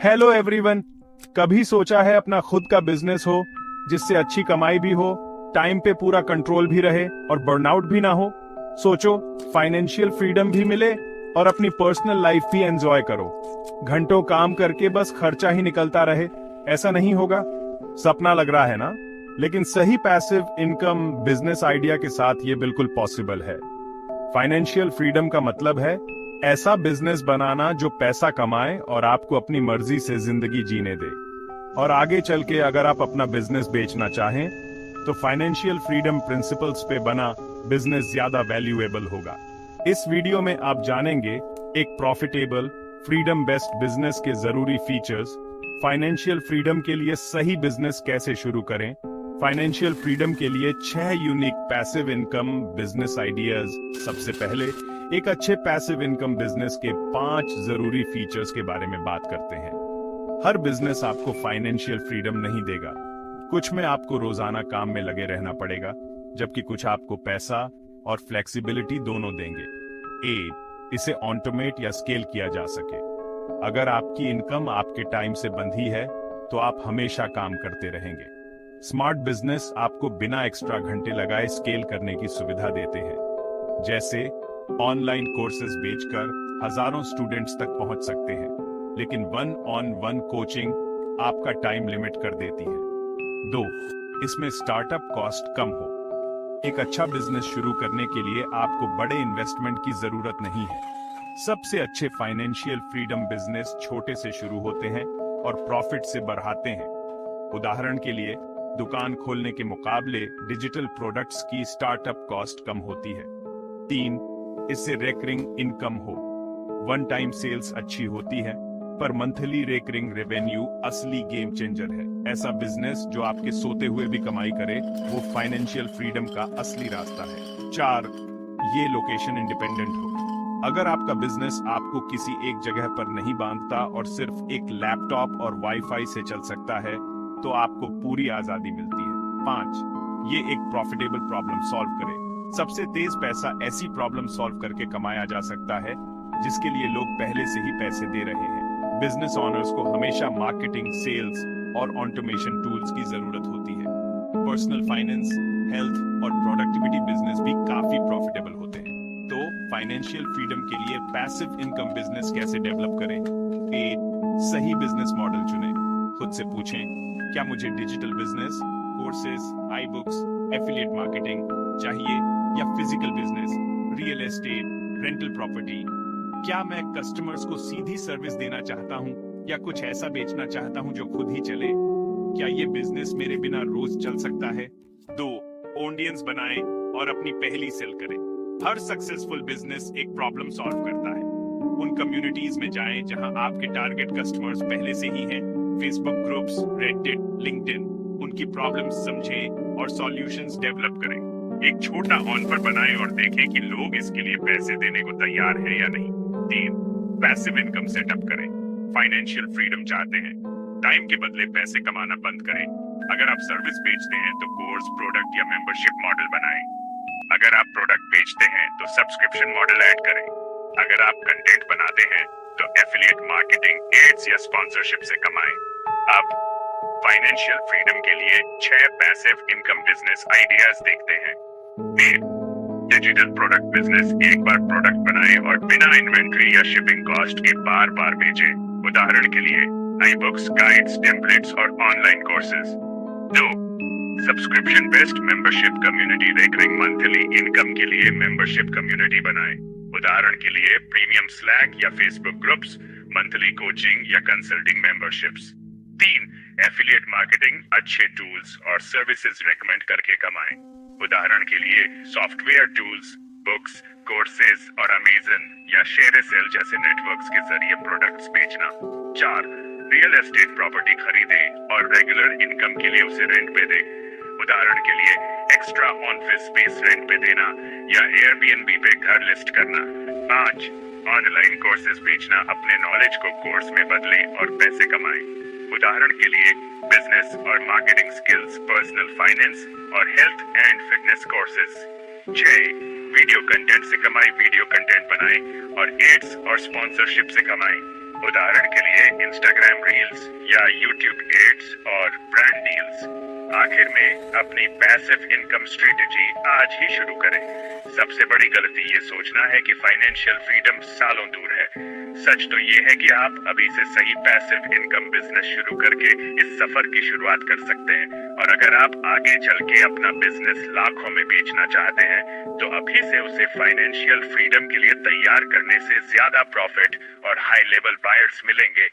Hello everyone. कभी सोचा है अपना खुद का बिजनेस हो जिससे अच्छी कमाई भी हो, टाइम पे पूरा कंट्रोल भी रहे और बर्नआउट भी ना हो? सोचो, फाइनेंशियल फ्रीडम भी मिले और अपनी पर्सनल लाइफ भी एंजॉय करो। घंटों काम करके बस खर्चा ही निकलता रहे, ऐसा नहीं होगा। सपना लग रहा है ना? लेकिन सही पैसिव इनकम बिजनेस आइडिया के साथ ये बिल्कुल पॉसिबल है। फाइनेंशियल फ्रीडम का मतलब है ऐसा बिजनेस बनाना जो पैसा कमाए और आपको अपनी मर्जी से जिंदगी जीने दे। और आगे चल के अगर आप अपना बिजनेस बेचना चाहें तो फाइनेंशियल फ्रीडम प्रिंसिपल्स पे बना बिजनेस ज्यादा वैल्यूएबल होगा। इस वीडियो में आप जानेंगे एक प्रॉफिटेबल फ्रीडम बेस्ड बिजनेस के जरूरी फीचर्स, फाइनेंशियल फ्रीडम के लिए सही बिजनेस कैसे शुरू करें, फाइनेंशियल फ्रीडम के लिए 6 unique passive income business ideas. सबसे पहले एक अच्छे पैसिव इनकम बिजनेस के 5 जरूरी फीचर्स के बारे में बात करते हैं। हर बिजनेस आपको फाइनेंशियल फ्रीडम नहीं देगा। कुछ में आपको रोजाना काम में लगे रहना पड़ेगा, जबकि कुछ आपको पैसा और फ्लेक्सिबिलिटी दोनों देंगे। इसे ऑटोमेट या स्केल किया जा सके। अगर आपकी इनकम आपके टाइम से बंधी है तो आप हमेशा काम करते रहेंगे। स्मार्ट बिजनेस आपको बिना एक्स्ट्रा घंटे लगाए स्केल करने की सुविधा देते हैं, जैसे ऑनलाइन कोर्सेज बेचकर हजारों स्टूडेंट्स तक पहुंच सकते हैं, लेकिन 1-on-1 कोचिंग आपका टाइम लिमिट कर देती है। 2, इसमें स्टार्टअप कॉस्ट कम हो। एक अच्छा बिजनेस शुरू करने के लिए आपको बड़े इन्वेस्टमेंट की जरूरत नहीं है। सबसे अच्छे फाइनेंशियल फ्रीडम बिजनेस छोटे से शुरू होते हैं और प्रॉफिट से बढ़ाते हैं। उदाहरण के लिए, दुकान खोलने के मुकाबले डिजिटल प्रोडक्ट्स की स्टार्टअप कॉस्ट कम होती है। 3, इससे रेकरिंग इनकम हो। वन टाइम सेल्स अच्छी होती है, पर मंथली रेकरिंग रेवेन्यू असली गेम चेंजर है। ऐसा बिजनेस जो आपके सोते हुए भी कमाई करे, वो फाइनेंशियल फ्रीडम का असली रास्ता है। 4, ये लोकेशन इंडिपेंडेंट हो। अगर आपका बिजनेस आपको किसी एक जगह पर नहीं बांधता और सिर्फ एक लैपटॉप और वाईफाई से चल सकता है, तो आपको पूरी आजादी मिलती है। 5, ये एक प्रॉफिटेबल प्रॉब्लम सॉल्व करे। सबसे तेज पैसा ऐसी प्रॉब्लम सॉल्व करके कमाया जा सकता है जिसके लिए लोग पहले से ही पैसे दे रहे हैं। बिजनेस ओनर्स को हमेशा मार्केटिंग, सेल्स और ऑटोमेशन टूल्स की जरूरत होती है। पर्सनल फाइनेंस, हेल्थ और प्रोडक्टिविटी बिजनेस भी काफी प्रॉफिटेबल होते हैं। तो फाइनेंशियल फ्रीडम के लिए पैसिव इनकम बिजनेस कैसे डेवलप करें? 8, सही बिजनेस मॉडल चुनें। खुद से पूछें, क्या मुझे डिजिटल बिजनेस, कोर्सेज, आई बुक्स, एफिलिएट मार्केटिंग चाहिए या physical business, real estate, rental property? क्या मैं कस्टमर्स को सीधी सर्विस देना चाहता हूं या कुछ ऐसा बेचना चाहता हूं जो खुद ही चले? क्या ये बिजनेस मेरे बिना रोज चल सकता है? 2, ऑडियंस बनाएं और अपनी पहली सेल करें। हर सक्सेसफुल बिजनेस एक प्रॉब्लम सॉल्व करता है। उन कम्युनिटीज में जाएं जहां आपके टारगेट कस्टमर्स पहले से ही हैं। फेसबुक ग्रुप्स, रेडिट, लिंक्डइन, उनकी प्रॉब्लम्स समझें और सॉल्यूशंस डेवलप करें। एक छोटा ऑफर बनाएं और देखें कि लोग इसके लिए पैसे देने को तैयार हैं या नहीं। 3, पैसिव इनकम सेटअप करें। फाइनेंशियल फ्रीडम चाहते हैं, टाइम के बदले पैसे कमाना बंद करें। अगर आप सर्विस बेचते हैं तो कोर्स, प्रोडक्ट या मेंबरशिप मॉडल बनाएं। अगर आप प्रोडक्ट बेचते हैं तो सब्सक्रिप्शन मॉडल ऐड करें। अगर आप कंटेंट बनाते हैं तो एफिलिएट मार्केटिंग, एड्स या स्पॉन्सरशिप से कमाएं। अब फाइनेंशियल फ्रीडम के लिए 6 पैसिव इनकम बिजनेस आइडियाज देखते हैं। Digital product business. एक बार प्रोडक्ट बनाएं और बिना इन्वेंट्री या शिपिंग कॉस्ट के बार बार बेचें। उदाहरण के लिए आई बुक्स, गाइड्स, टेम्पलेट्स और online courses. 2, subscription based membership community. Recurring monthly income के लिए मेंबरशिप कम्युनिटी बनाएं। उदाहरण के लिए प्रीमियम स्लैक या फेसबुक ग्रुप्स, मंथली कोचिंग या कंसल्टिंग मेंबरशिप्स। 3, affiliate marketing. अच्छे टूल्स और सर्विसेज रेकमेंड करके कमाएं। उदाहरण के लिए सॉफ्टवेयर टूल्स, बुक्स, कोर्सेज और अमेजन या शेयर सेल जैसे नेटवर्क्स के जरिए प्रोडक्ट्स बेचना। 4, रियल एस्टेट प्रॉपर्टी खरीदें और रेगुलर इनकम के लिए उसे रेंट पे दें। उदाहरण के लिए एक्स्ट्रा ऑफिस स्पेस रेंट पे देना या एयरबीएनबी पे घर लिस्ट करना। 5, ऑनलाइन कोर्सेज बेचना। अपने नॉलेज को कोर्स में बदलें और पैसे कमाएं। उदाहरण के लिए बिजनेस और मार्केटिंग स्किल्स, पर्सनल फाइनेंस और health and fitness courses. 6, video content से कमाई। वीडियो कंटेंट बनाएं और एड्स और स्पॉन्सरशिप से कमाएं। उदाहरण के लिए इंस्टाग्राम रील्स या यूट्यूब एड्स और ब्रांड डील्स। आखिर में अपनी पैसिव इनकम स्ट्रेटजी आज ही शुरू करें। सबसे बड़ी गलती ये सोचना है कि फाइनेंशियल फ्रीडम सालों दूर है। सच तो ये है कि आप अभी से सही पैसिव इनकम बिजनेस शुरू करके इस सफर की शुरुआत कर सकते हैं। और अगर आप आगे चल के अपना बिजनेस लाखों में बेचना चाहते हैं तो अभी से उसे फाइनेंशियल फ्रीडम के लिए तैयार करने से ज्यादा प्रॉफिट और हाई लेवल बायर्स मिलेंगे